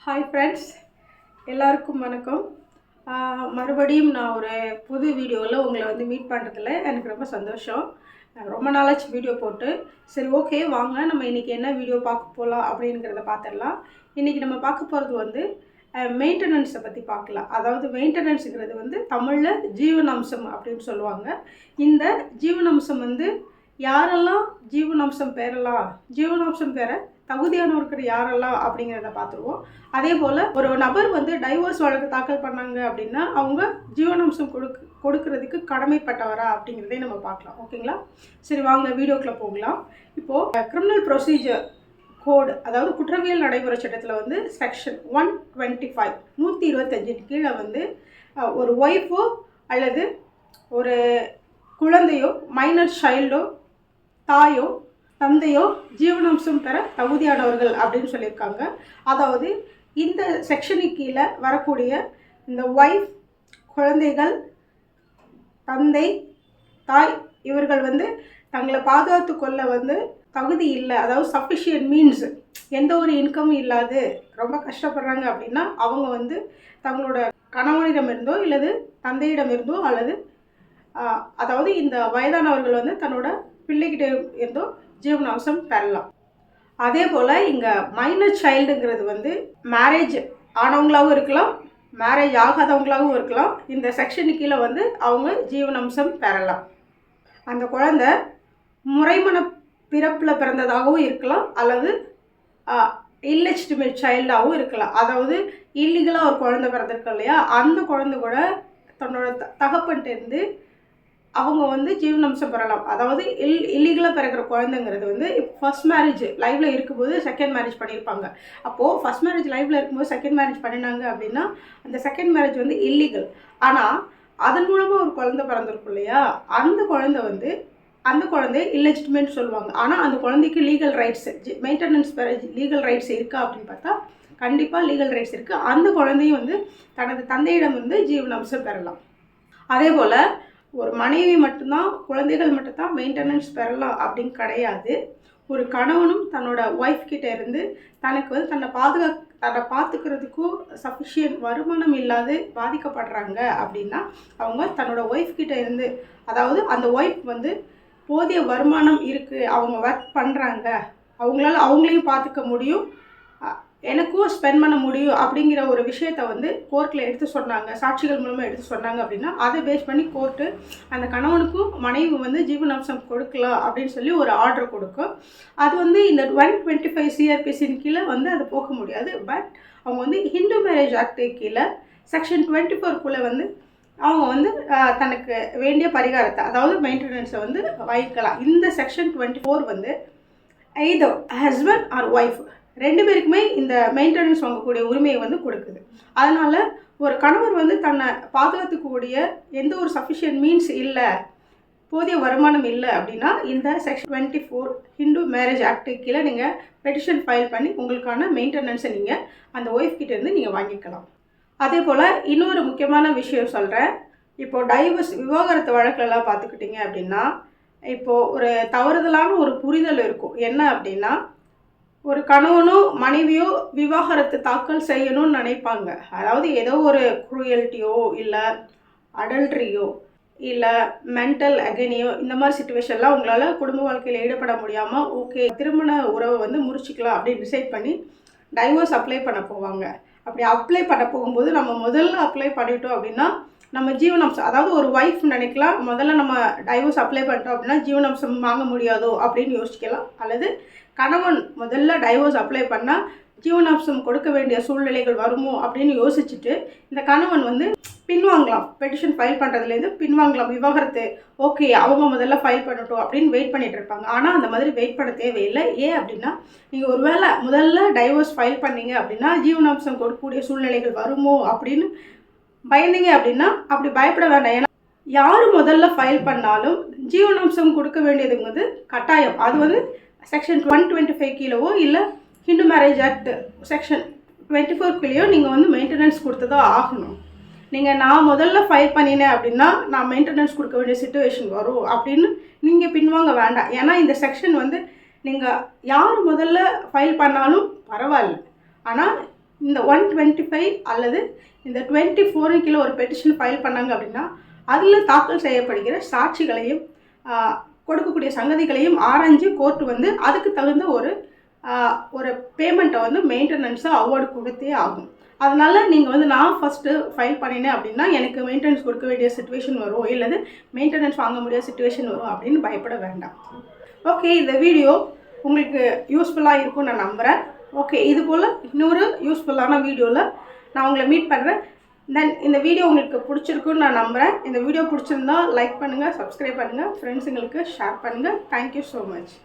Hi friends, எல்லாருக்கும் வணக்கம். மறுபடியும் நான் ஒரு புது வீடியோவில் உங்களை மீட் பண்ணுறதுல எனக்கு ரொம்ப சந்தோஷம். ரொம்ப நாளாச்சு வீடியோ போட்டு. சரி, ஓகே, வாங்க நம்ம இன்றைக்கி என்ன வீடியோ பார்க்க போகலாம் அப்படிங்கிறத பார்த்துடலாம். இன்றைக்கி நம்ம பார்க்க போகிறது மெயின்டெனன்ஸை பற்றி பார்க்கலாம். அதாவது மெயின்டெனன்ஸுங்கிறது தமிழில் ஜீவனாம்சம் அப்படின்னு சொல்லுவாங்க. இந்த ஜீவனாம்சம் யாரெல்லாம் ஜீவனாம்சம் பெறலாம், ஜீவனாம்சம் பெற தகுதியானவர்கள் யாரெல்லாம் அப்படிங்கிறத பார்த்துருவோம். அதே போல் ஒரு நபர் டைவோர்ஸ் வழக்கு தாக்கல் பண்ணாங்க அப்படின்னா அவங்க ஜீவனாம்சம் கொடுக்கறதுக்கு கடமைப்பட்டவரா அப்படிங்கிறதே நம்ம பார்க்கலாம். ஓகேங்களா? சரி, வாங்க வீடியோக்குள்ளே போகலாம். இப்போது கிரிமினல் ப்ரொசீஜர் கோடு, அதாவது குற்றவியல் நடைமுறை சட்டத்தில் செக்ஷன் 125 125 கீழே ஒரு ஒய்ஃபோ அல்லது ஒரு குழந்தையோ, மைனர் சைல்டோ, தாயோ, தந்தையோ ஜீவனாம்சம் பெற தகுதியானவர்கள் அப்படின்னு சொல்லியிருக்காங்க. அதாவது இந்த செக்ஷனுக்கு கீழே வரக்கூடிய இந்த ஒய்ஃப், குழந்தைகள், தந்தை, தாய் இவர்கள் தங்களை பாதுகாத்து கொள்ள தகுதி இல்லை, அதாவது சஃபிஷியன்ட் மீன்ஸ், எந்த ஒரு இன்கமும் இல்லாது ரொம்ப கஷ்டப்படுறாங்க அப்படின்னா அவங்க தங்களோட கணவனிடமிருந்தோ இல்லது தந்தையிடமிருந்தோ அல்லது அதாவது இந்த வயதானவர்கள் தன்னோட பிள்ளைகிட்ட இருந்தோ ஜீவனாம்சம் பெறலாம். அதே போல் இங்கே மைனர் சைல்டுங்கிறது மேரேஜ் ஆனவங்களாகவும் இருக்கலாம், மேரேஜ் ஆகாதவங்களாகவும் இருக்கலாம். இந்த செக்ஷனுக்கு கீழே அவங்க ஜீவனாம்சம் பெறலாம். அந்த குழந்தை முறைமன பிறப்பில் பிறந்ததாகவும் இருக்கலாம் அல்லது இல்லெஜிட்டிமேட் சைல்டாகவும் இருக்கலாம். அதாவது இல்லீகலாக ஒரு குழந்தை பிறந்திருக்கு இல்லையா, அந்த குழந்தை கூட தன்னோட தகப்பன்ட்டு அவங்க ஜீவனாம்சம் பெறலாம். அதாவது இல்லீகலாக பிறக்கிற குழந்தைங்கிறது ஃபர்ஸ்ட் மேரேஜ் லைஃப்பில் இருக்கும்போது செகண்ட் மேரேஜ் பண்ணியிருப்பாங்க. அப்போது ஃபர்ஸ்ட் மேரேஜ் லைஃப்பில் இருக்கும்போது செகண்ட் மேரேஜ் பண்ணினாங்க அப்படின்னா அந்த செகண்ட் மேரேஜ் இல்லீகல். ஆனால் அதன் மூலமாக ஒரு குழந்தை பிறந்திருக்கும் இல்லையா, அந்த குழந்தை இல்லெஜிட்டிமேட் சொல்லுவாங்க. ஆனால் அந்த குழந்தைக்கு லீகல் ரைட்ஸ், மெயின்டெனன்ஸ் பெற லீகல் ரைட்ஸ் இருக்கா அப்படின்னு பார்த்தா கண்டிப்பாக லீகல் ரைட்ஸ் இருக்குது. அந்த குழந்தையும் தனது தந்தையிடம் ஜீவனாம்சம் பெறலாம். அதே போல் ஒரு மனைவி மட்டும்தான், குழந்தைகள் மட்டும்தான் மெயின்டெனன்ஸ் பெறலாம் அப்படின்னு கிடையாது. ஒரு கணவனும் தன்னோட ஒய்ஃப் கிட்டே இருந்து தனக்கு தன்னை பார்த்துக்கிறதுக்கும் சஃபிஷியன்ட் வருமானம் இல்லாது பாதிக்கப்படுறாங்க அப்படின்னா அவங்க தன்னோட ஒய்ஃப் கிட்டே இருந்து, அதாவது அந்த ஒய்ஃப் போதிய வருமானம் இருக்குது, அவங்க ஒர்க் பண்ணுறாங்க, அவங்களால அவங்களையும் பார்த்துக்க முடியும், எனக்கும் ஸ்பெண்ட் பண்ண முடியும் அப்படிங்கிற ஒரு விஷயத்த கோர்ட்டில் எடுத்து சொன்னாங்க, சாட்சிகள் மூலமாக எடுத்து சொன்னாங்க அப்படின்னா அதை பேஸ் பண்ணி கோர்ட்டு அந்த கணவனுக்கும் மனைவி ஜீவனாம்சம் கொடுக்கலாம் அப்படின்னு சொல்லி ஒரு ஆர்டர் கொடுக்கும். அது இந்த 125 CRPCன் கீழே அது போக முடியாது. பட் அவங்க ஹிந்து மேரேஜ் ஆக்டு கீழே செக்ஷன் 24 அவங்க தனக்கு வேண்டிய பரிகாரத்தை, அதாவது மெயின்டெனன்ஸை வாங்கிக்கலாம். இந்த section 24 either husband or wife ரெண்டு பேருக்குமே இந்த மெயின்டெனன்ஸ் வாங்கக்கூடிய உரிமையை கொடுக்குது. அதனால் ஒரு கணவர் தன்னை பாதுகாத்துக்கூடிய எந்த ஒரு சஃபிஷியன்ட் மீன்ஸ் இல்லை, போதிய வருமானம் இல்லை அப்படின்னா இந்த செக்ஷன் 24 ஹிந்து மேரேஜ் ஆக்டு கீழே நீங்கள் பெட்டிஷன் ஃபைல் பண்ணி உங்களுக்கான மெயின்டெனன்ஸை நீங்கள் அந்த ஒய்ஃப் கிட்டேருந்து நீங்கள் வாங்கிக்கலாம். அதே போல் இன்னொரு முக்கியமான விஷயம் சொல்கிறேன். இப்போது டைவர்ஸ் விவாகரத்து வழக்கிலலாம் பார்த்துக்கிட்டிங்க அப்படின்னா இப்போது ஒரு தவறுதலான ஒரு புரிதல் இருக்கும். என்ன அப்படின்னா, ஒரு கணவனோ மனைவியோ விவாகரத்து தாக்கல் செய்யணும்னு நினைப்பாங்க. அதாவது ஏதோ ஒரு குரூயல்ட்டியோ இல்லை அடல்ட்ரியோ இல்லை மென்டல் அகனியோ இந்த மாதிரி சிச்சுவேஷன்லாம் உங்களால் குடும்ப வாழ்க்கையில் ஈடுபட முடியாமல் ஓகே திருமண உறவை முடிச்சிக்கலாம் அப்படின்னு டிசைட் பண்ணி டைவோர்ஸ் அப்ளை பண்ண போவாங்க. அப்படி அப்ளை பண்ண போகும்போது நம்ம முதல்ல அப்ளை பண்ணிட்டோம் அப்படின்னா நம்ம ஜீவனாம்சம், அதாவது ஒரு ஒய்ஃப் நினைக்கலாம் முதல்ல நம்ம டைவோர்ஸ் அப்ளை பண்ணிட்டோம் அப்படின்னா ஜீவனாம்சம் வாங்க முடியாதோ அப்படின்னு யோசிக்கலாம். அல்லது கணவன் முதல்ல டைவோர்ஸ் அப்ளை பண்ணால் ஜீவனாம்சம் கொடுக்க வேண்டிய சூழ்நிலைகள் வருமோ அப்படின்னு யோசிச்சுட்டு இந்த கணவன் பின்வாங்கலாம், பெட்டிஷன் ஃபைல் பண்ணுறதுலேருந்து பின்வாங்கலாம். விவாகரத்து ஓகே அவங்க முதல்ல ஃபைல் பண்ணட்டும் அப்படின்னு வெயிட் பண்ணிகிட்டு இருப்பாங்க. ஆனால் அந்த மாதிரி வெயிட் பண்ண தேவையில்லை. ஏன் அப்படின்னா நீங்கள் ஒருவேளை முதல்ல டைவோர்ஸ் ஃபைல் பண்ணீங்க அப்படின்னா ஜீவனாம்சம் கொடுக்கக்கூடிய சூழ்நிலைகள் வருமோ அப்படின்னு பயந்தீங்க அப்படின்னா அப்படி பயப்பட வேண்டாம். ஏன்னா யார் முதல்ல ஃபைல் பண்ணாலும் ஜீவனாம்சம் கொடுக்க வேண்டியதுங்கிறது கட்டாயம். அது செக்ஷன் 125 கீழவோ இல்லை ஹிந்து மேரேஜ் ஆக்ட் செக்ஷன் 24 கீழேயோ நீங்கள் மெயின்டெனன்ஸ் கொடுத்ததோ ஆகணும். நீங்கள் நான் முதல்ல ஃபைல் பண்ணினேன் அப்படின்னா நான் மெயின்டெனன்ஸ் கொடுக்க வேண்டிய சிச்சுவேஷன் வரும் அப்படின்னு நீங்கள் பின்வாங்க வேண்டாம். ஏன்னா இந்த செக்ஷன் நீங்கள் யார் முதல்ல ஃபைல் பண்ணாலும் பரவாயில்ல, ஆனால் இந்த 125 அல்லது இந்த 24 கீழே ஒரு பெட்டிஷன் ஃபைல் பண்ணாங்க அப்படின்னா அதில் தாக்கல் செய்யப்படுகிற சாட்சிகளையும் கொடுக்கக்கூடிய சங்கதிகளையும் ஆராய்ஞ்சு கோர்ட்டு வந்து அதுக்கு தகுந்த ஒரு பேமெண்ட்டை வந்து மெயின்டெனன்ஸாக அவார்டு கொடுத்தே ஆகும். அதனால் நீங்கள் வந்து நான் ஃபஸ்ட்டு ஃபைல் பண்ணினேன் அப்படின்னா எனக்கு மெயின்டெனன்ஸ் கொடுக்க வேண்டிய சுச்சுவேஷன் வரும், இல்லது மெயின்டெனன்ஸ் வாங்க முடியாத சுச்சுவேஷன் வரும் அப்படின்னு பயப்பட வேண்டாம். ஓகே, இந்த வீடியோ உங்களுக்கு யூஸ்ஃபுல்லாக இருக்கும்னு நான் நம்புகிறேன். ஓகே, இது போல் இன்னொரு யூஸ்ஃபுல்லான வீடியோவில் நான் உங்களை மீட் பண்ணுறேன். தென் இந்த வீடியோ உங்களுக்கு பிடிச்சிருக்குன்னு நான் நம்புகிறேன். இந்த வீடியோ பிடிச்சிருந்தா லைக் பண்ணுங்கள், சப்ஸ்கிரைப் பண்ணுங்கள், ஃப்ரெண்ட்ஸுங்களுக்கு ஷேர் பண்ணுங்கள். Thank you so much.